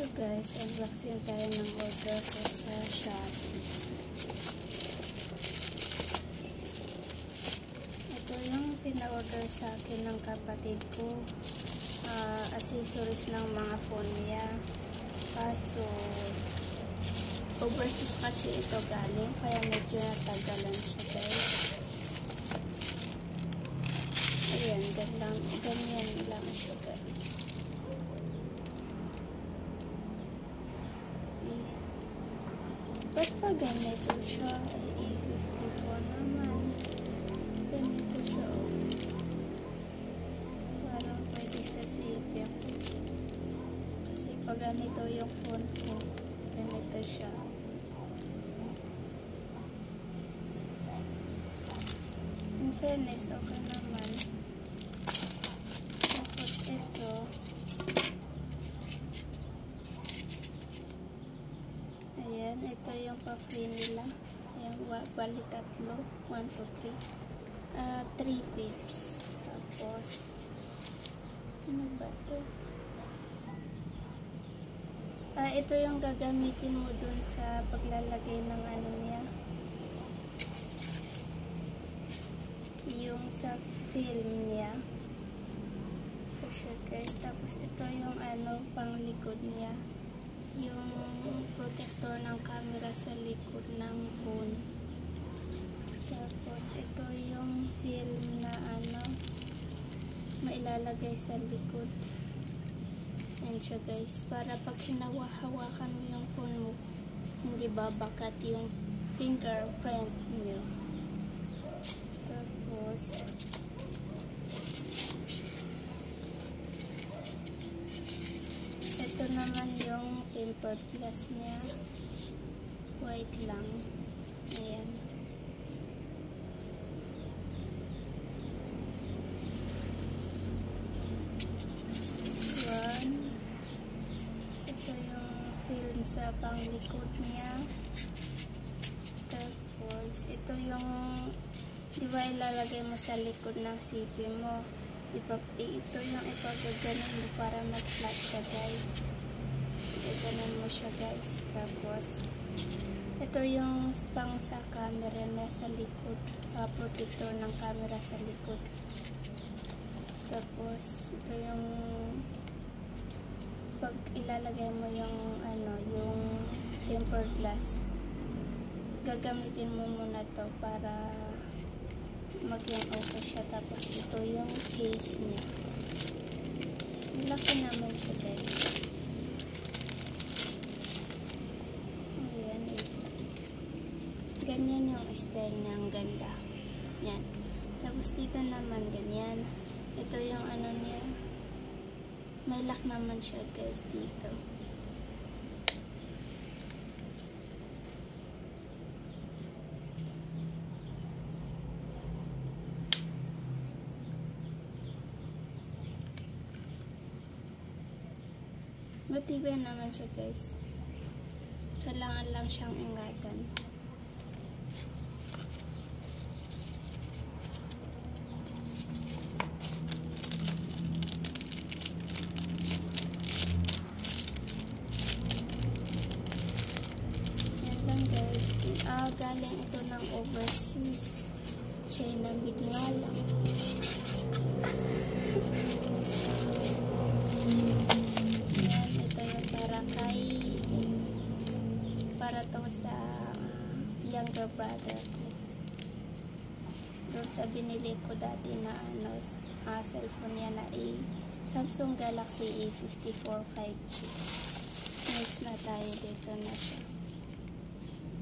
So guys, unboxing tayo ng order ko sa Shopee. Ito yung pina-order sa akin ng kapatid ko. Accessories ng mga phone niya. Kaso, overseas kasi ito galing, kaya medyo natagalan siya guys. Ayan, ganyan lang siya guys. Ba't pa ganito siya? A54 naman. Ganito siya. Parang pwede sa sipya. Kasi pag ganito yung phone ko, ganito siya. In fairness, okay naman. Tapos ito. Ayan, ito yung pa-free nila. Ayan, bali tatlo. 1, 2, 3. 3 pips. Tapos, ano ba ito? Ito yung gagamitin mo dun sa paglalagay ng ano niya. Yung sa film niya. Ito siya guys. Tapos ito yung ano, pang likod niya. Yung protector ng camera sa likod ng phone. Tapos ito yung film na ano, mailalagay sa likod. Yan siya guys, para pag hinawa-hawakan mo yung phone mo, hindi babakat yung fingerprint nyo. Tapos ito naman yung tempered glass niya, white lang. Ayan. Ito yung film sa panglikod niya. Tapos ito yung, di ba ilalagay mo sa likod ng CP mo. Ito yung ipagaganon mo para mag-flat siya guys. Gaganon mo siya guys. Tapos ito yung pang sa camera na sa likod, protector ng camera sa likod. Tapos ito yung pag ilalagay mo yung ano, yung tempered glass, gagamitin mo muna to para maging okay siya. Tapos ito yung case niya. Laki naman siya guys. Ayan, ganyan yung style niya, ang ganda. Yan. Tapos dito naman ganyan. Ito yung ano niya, may lock naman siya guys dito. Matibay naman siya guys. Kailangan lang siyang ingatan. Yan lang guys. Galing ito ng overseas. China made nga lang. Para to sa younger brother ko. Doon sa binili ko dati na ano, cellphone niya na Samsung Galaxy A54 5G. Next na tayo, dito na siya.